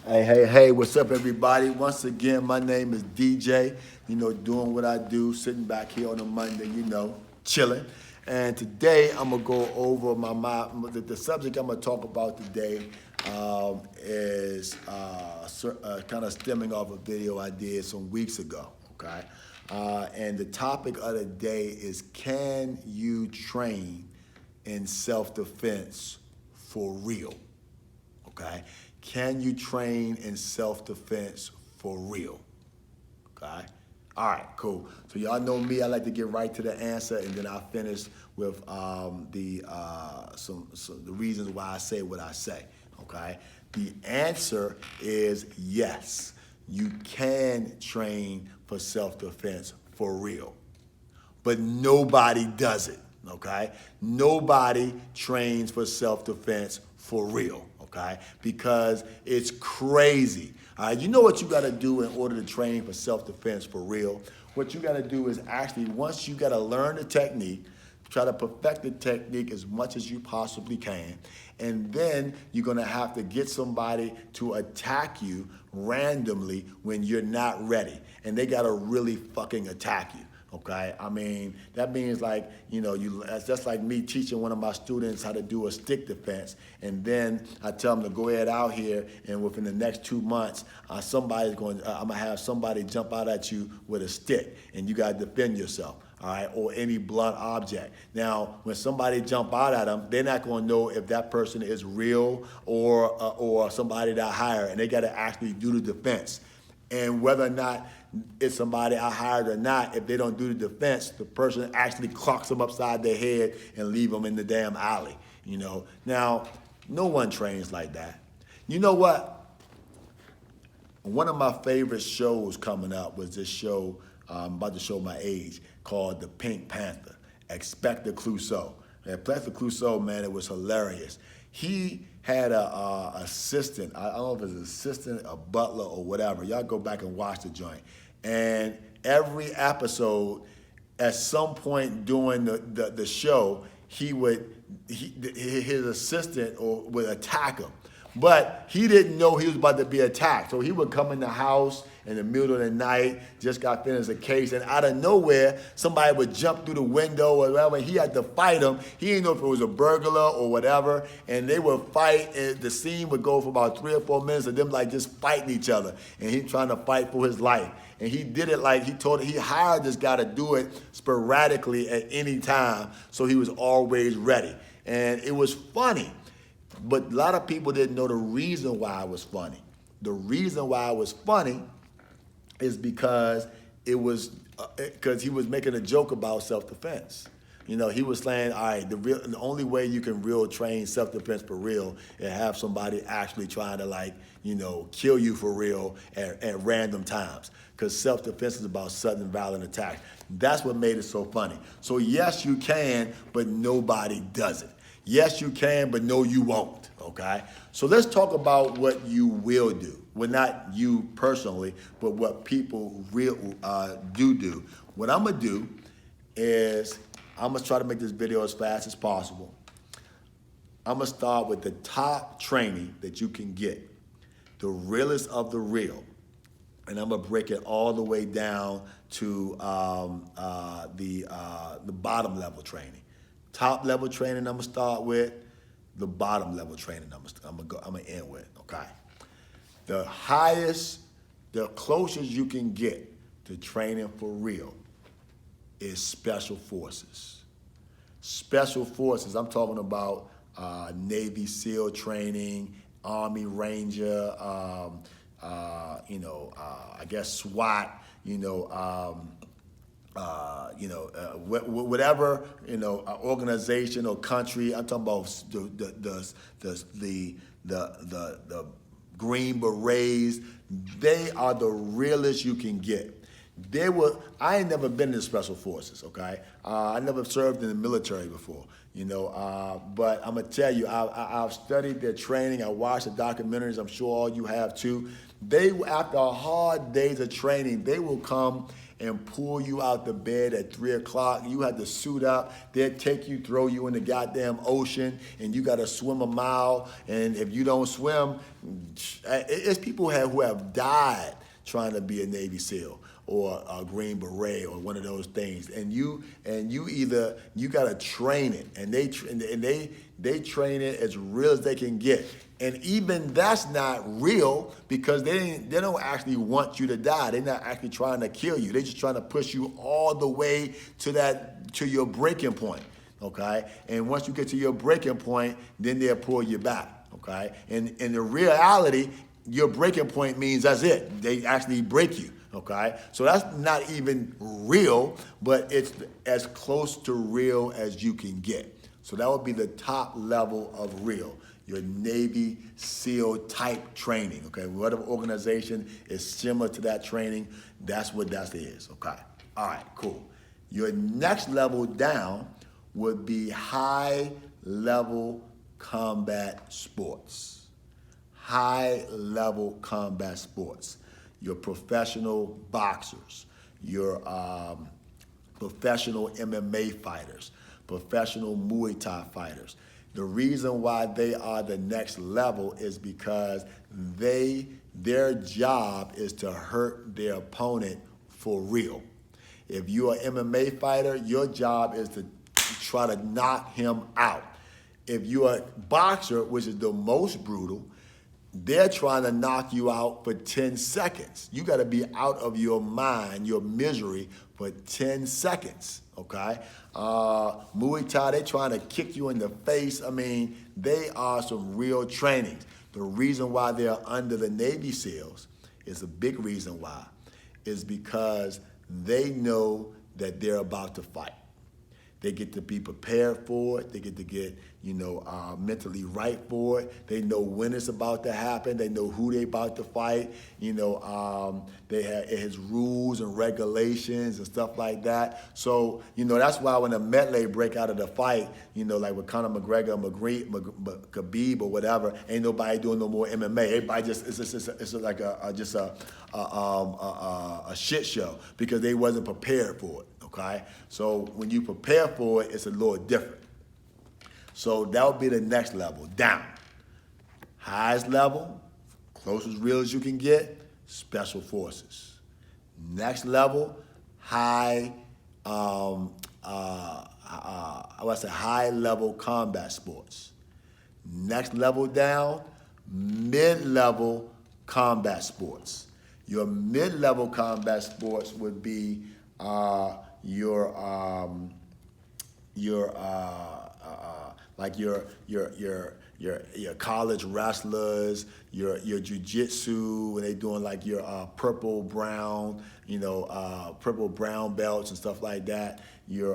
Hey, what's up, everybody? Once again, my name is DJ, doing what I do, sitting back here on a Monday, chilling. And today, I'm going to go over the subject I'm going to talk about today is kind of stemming off a video I did some weeks ago, okay? And the topic of the day is, can you train in self-defense for real? Okay? Can you train in self-defense for real? Okay? All right, cool. So y'all know me, I like to get right to the answer, and then I'll finish with the reasons why I say what I say, okay? The answer is yes. You can train for self-defense for real, but nobody does it, okay? Nobody trains for self-defense for real, okay? Because it's crazy. All right, you know what you gotta do in order to train for self-defense for real? What you gotta do is actually, once you gotta learn the technique, try to perfect the technique as much as you possibly can, and then you're gonna have to get somebody to attack you randomly when you're not ready, and they gotta really fucking attack you. Okay, I mean, that means like, that's just like me teaching one of my students how to do a stick defense, and then I tell them to go ahead out here, and within the next 2 months, I'm gonna have somebody jump out at you with a stick, and you gotta defend yourself, all right, or any blunt object. Now, when somebody jump out at them, they're not gonna know if that person is real or somebody that I hire, and they gotta actually do the defense. And whether or not it's somebody I hired or not, if they don't do the defense, the person actually clocks them upside their head and leave them in the damn alley, Now, no one trains like that. You know what? One of my favorite shows coming up was this show, I'm about to show my age, called The Pink Panther, Expected Clouseau. Expected Clouseau, man, it was hilarious. He had a assistant, I don't know if it's an assistant, a butler, or whatever. Y'all go back and watch the joint. And every episode, at some point during the show, his assistant would attack him. But he didn't know he was about to be attacked. So he would come in the house in the middle of the night, just got finished a case, and out of nowhere, somebody would jump through the window or whatever, and he had to fight him. He didn't know if it was a burglar or whatever, and they would fight, and the scene would go for about 3 or 4 minutes of them like just fighting each other, and he trying to fight for his life. And he did it like he hired this guy to do it sporadically at any time, so he was always ready. And it was funny. But a lot of people didn't know the reason why it was funny. The reason why it was funny is because he was making a joke about self-defense. He was saying, all right, the only way you can train self-defense for real is have somebody actually trying to kill you for real at random times. Because self-defense is about sudden violent attack. That's what made it so funny. So yes, you can, but nobody does it. Yes, you can, but no, you won't, okay? So let's talk about what you will do. Well, not you personally, but what people do. What I'm gonna do is I'm gonna try to make this video as fast as possible. I'm gonna start with the top training that you can get, the realest of the real. And I'm gonna break it all the way down to the bottom level training. Top level training I'm gonna start with, the bottom level training I'm gonna end with, okay? The closest you can get to training for real is special forces. Special forces, I'm talking about Navy SEAL training, Army Ranger, I guess SWAT, whatever organization or country. I'm talking about the Green Berets. They are the realest you can get. I ain't never been in special forces, okay? I never served in the military before, but I'm gonna tell you, I've studied their training. I watched the documentaries. I'm sure all you have too. After hard days of training, they will come and pull you out the bed at 3 o'clock. You had to suit up. They'd take you, throw you in the goddamn ocean, and you got to swim a mile. And if you don't swim, it's people who have died trying to be a Navy SEAL or a Green Beret or one of those things. And you got to train it, and they train it as real as they can get. And even that's not real, because they don't actually want you to die. They're not actually trying to kill you. They're just trying to push you all the way to your breaking point, okay? And once you get to your breaking point, then they'll pull you back, okay? And in the reality, your breaking point means that's it. They actually break you, okay? So that's not even real, but it's as close to real as you can get. So that would be the top level of real, your Navy SEAL type training, okay? Whatever organization is similar to that training, that's what that is, okay? All right, cool. Your next level down would be high level combat sports. High level combat sports. Your professional boxers, your professional MMA fighters, professional Muay Thai fighters. The reason why they are the next level is because their job is to hurt their opponent for real. If you're an MMA fighter, your job is to try to knock him out. If you're a boxer, which is the most brutal, they're trying to knock you out for 10 seconds. You got to be out of your mind, your misery, for 10 seconds, okay? Muay Thai, they're trying to kick you in the face. I mean, they are some real trainings. The reason why they're under the Navy SEALs is a big reason why, is because they know that they're about to fight. They get to be prepared for it. They get to get, mentally right for it. They know when it's about to happen. They know who they about to fight. It has rules and regulations and stuff like that. So, that's why when a medley break out of the fight, like with Conor McGregor, Khabib or whatever, ain't nobody doing no more MMA. Everybody it's like a shit show because they wasn't prepared for it. Okay, so when you prepare for it, it's a little different. So that would be the next level, down. Highest level, closest real as you can get, special forces. Next level, high level combat sports. Next level down, mid-level combat sports. Your mid-level combat sports would be your college wrestlers, your jiu-jitsu, when they doing like your purple brown belts and stuff like that. Your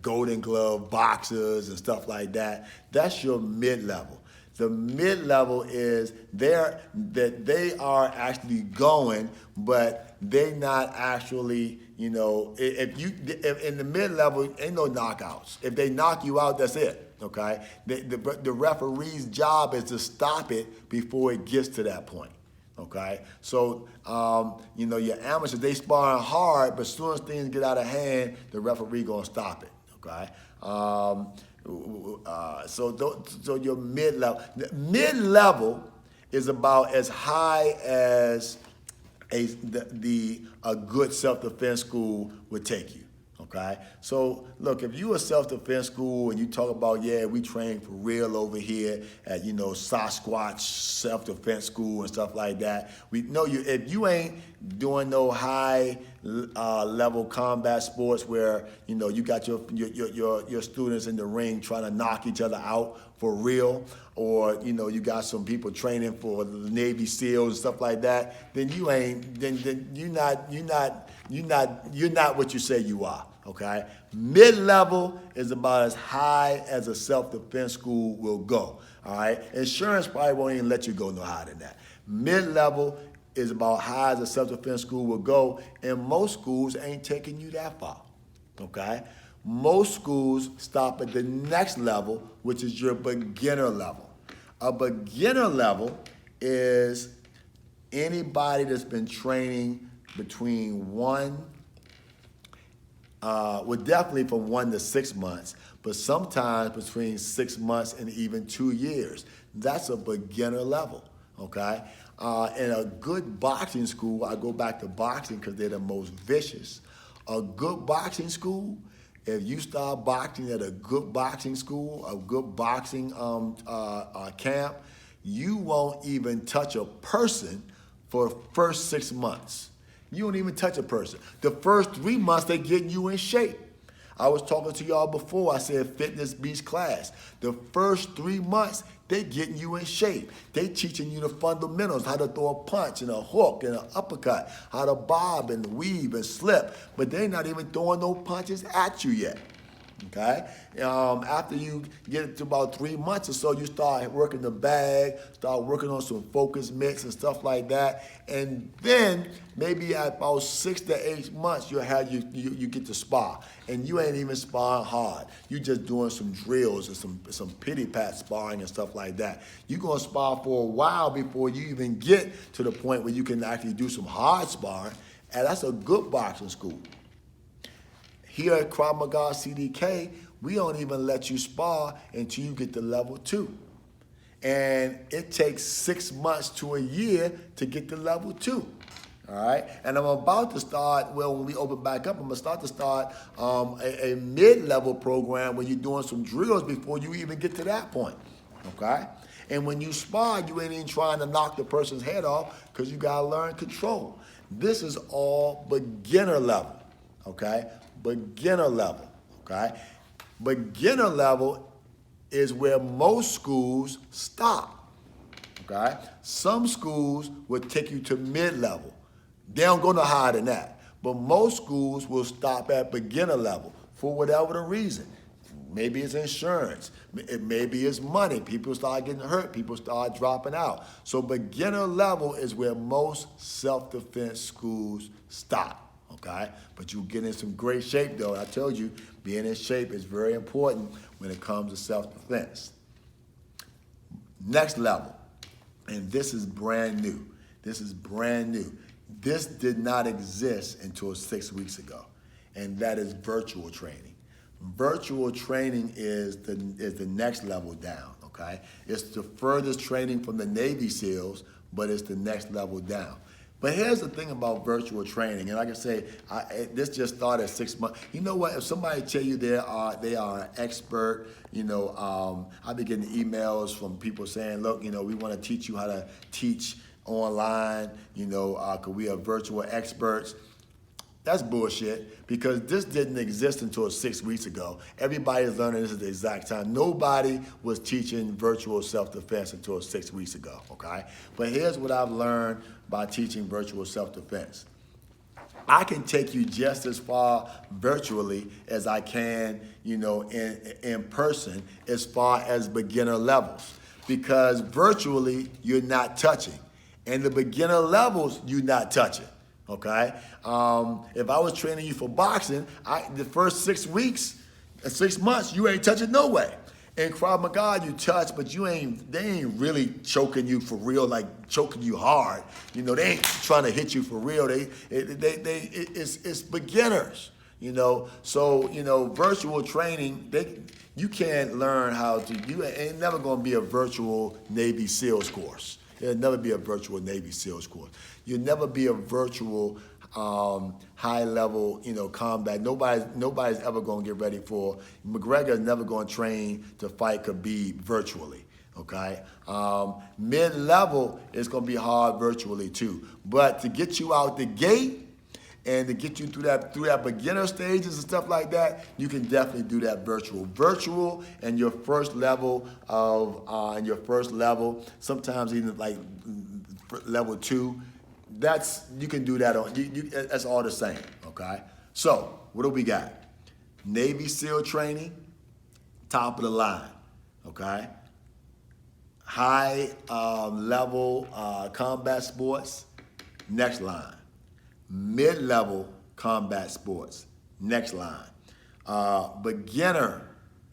golden glove boxers and stuff like that. That's your mid-level. The mid-level is they are actually going, but they're not actually, if in the mid-level, ain't no knockouts. If they knock you out, that's it, okay? The referee's job is to stop it before it gets to that point, okay? So, your amateurs, they sparring hard, but as soon as things get out of hand, the referee gonna stop it, okay? So your mid-level is about as high as a good self-defense school would take you, okay? So look, if you a self-defense school and you talk about, yeah, we train for real over here at, Sasquatch self-defense school and stuff like that, we know if you ain't doing no high level combat sports where, you got your students in the ring trying to knock each other out for real, or, you got some people training for the Navy SEALs and stuff like that, then you're not what you say you are, okay? Mid-level is about as high as a self-defense school will go, all right? Insurance probably won't even let you go no higher than that. Mid-level is about high as a self-defense school will go, and most schools ain't taking you that far, okay? Most schools stop at the next level, which is your beginner level. A beginner level is anybody that's been training between well, definitely from 1 to 6 months, but sometimes between 6 months and even 2 years. That's a beginner level, okay? In a good boxing school, I go back to boxing because they're the most vicious. A good boxing school, if you start boxing at a good boxing school, a good boxing camp, you won't even touch a person for the first 6 months. You don't even touch a person. The first 3 months, they getting you in shape. I was talking to y'all before, I said fitness beats class. The first 3 months, they getting you in shape. They teaching you the fundamentals, how to throw a punch and a hook and an uppercut, how to bob and weave and slip, but they're not even throwing no punches at you yet. Okay? After you get to about 3 months or so, you start working the bag, start working on some focus mitts and stuff like that. And then maybe at about 6 to 8 months, you'll have you get to spar. And you ain't even sparring hard. You just doing some drills and some pity pat sparring and stuff like that. You're gonna spar for a while before you even get to the point where you can actually do some hard sparring. And that's a good boxing school. Here at DjkravmagaCDK, we don't even let you spar until you get to level 2. And it takes 6 months to a year to get to level 2. All right? And I'm about to start, well, when we open back up, I'm going to start a mid-level program where you're doing some drills before you even get to that point. Okay? And when you spar, you ain't even trying to knock the person's head off because you got to learn control. This is all beginner level. Okay? Beginner level, okay? Beginner level is where most schools stop, okay? Some schools will take you to mid-level. They don't go no higher than that. But most schools will stop at beginner level for whatever the reason. Maybe it's insurance. Maybe it's money. People start getting hurt. People start dropping out. So beginner level is where most self-defense schools stop. Okay, but you get in some great shape though. I told you, being in shape is very important when it comes to self-defense. Next level, and this is brand new. This is brand new. This did not exist until 6 weeks ago, and that is virtual training. Virtual training is the next level down, okay? It's the furthest training from the Navy SEALs, but it's the next level down. But here's the thing about virtual training, and like I say, this just started 6 months. You know what? If somebody tell you they are an expert, you know, I've been getting emails from people saying, look, you know, we want to teach you how to teach online, you know, because we are virtual experts. That's bullshit, because this didn't exist until 6 weeks ago. Everybody's learning this at the exact time. Nobody was teaching virtual self-defense until 6 weeks ago, okay? But here's what I've learned by teaching virtual self-defense. I can take you just as far virtually as I can, you know, in person, as far as beginner levels. Because virtually, you're not touching. And the beginner levels, you're not touching. Okay, if I was training you for boxing, the first 6 weeks, 6 months, you ain't touching no way. In Krav Maga, you touch, but they ain't really choking you for real, like choking you hard. You know, they ain't trying to hit you for real. It's beginners. You know, so you know, virtual training, you can't learn how to. You ain't never gonna be a virtual Navy SEALs course. There'll never be a virtual Navy SEALs course. You'll never be a virtual high level, you know, combat. Nobody's ever gonna get ready for. McGregor's never gonna train to fight Khabib virtually. Okay, mid level is gonna be hard virtually too. But to get you out the gate and to get you through that beginner stages and stuff like that, you can definitely do that virtual. Virtual and your first level sometimes even like level 2. You can do that on. That's all the same. Okay. So what do we got? Navy SEAL training, top of the line. Okay. High level combat sports, next line. Mid-level combat sports, next line. Beginner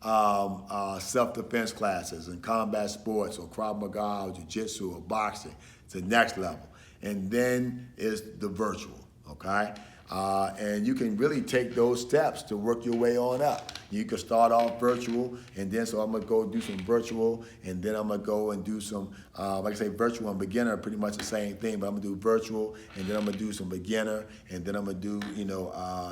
self-defense classes in combat sports or Krav Maga or Jiu-Jitsu or boxing, it's the next level. and then is the virtual, okay? And you can really take those steps to work your way on up. You can start off virtual, and then so I'm gonna go do some virtual, and then I'm gonna go and do some, like I say, virtual and beginner are pretty much the same thing, but I'm gonna do virtual, and then I'm gonna do some beginner, and then I'm gonna do,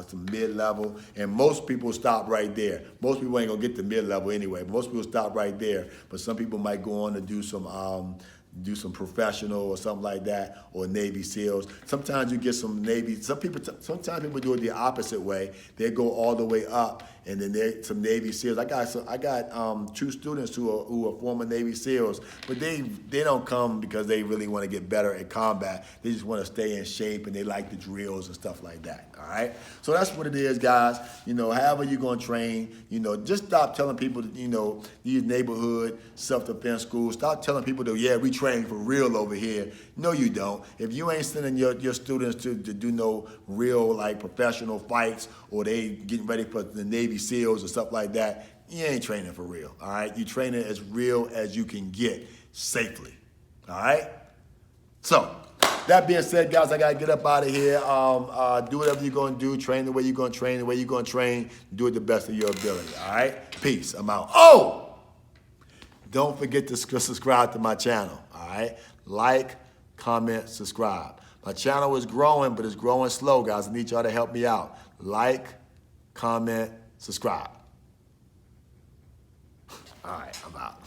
some mid-level, and most people stop right there. Most people ain't gonna get to mid-level anyway. Most people stop right there, but some people might go on to do some professional or something like that, or Navy SEALs. Sometimes you get some Navy, sometimes people do it the opposite way. They go all the way up, and then some Navy SEALs. I got 2 students who are former Navy SEALs, but they don't come because they really want to get better at combat. They just want to stay in shape, and they like the drills and stuff like that, all right? So that's what it is, guys. However you're going to train, just stop telling people that, these neighborhood self-defense schools, stop telling people that, yeah, we train for real over here. No, you don't. If you ain't sending your students to do no real, like, professional fights, or they getting ready for the Navy SEALs or stuff like that, you ain't training for real, all right? You training as real as you can get safely, all right? So, that being said, guys, I gotta get up out of here. Do whatever you're gonna do, train the way you're gonna train, the way you're gonna train, do it the best of your ability, all right? Peace, I'm out. Oh! Don't forget to subscribe to my channel, all right? Like, comment, subscribe. My channel is growing, but it's growing slow, guys. I need y'all to help me out. Like, comment, subscribe. All right, I'm out.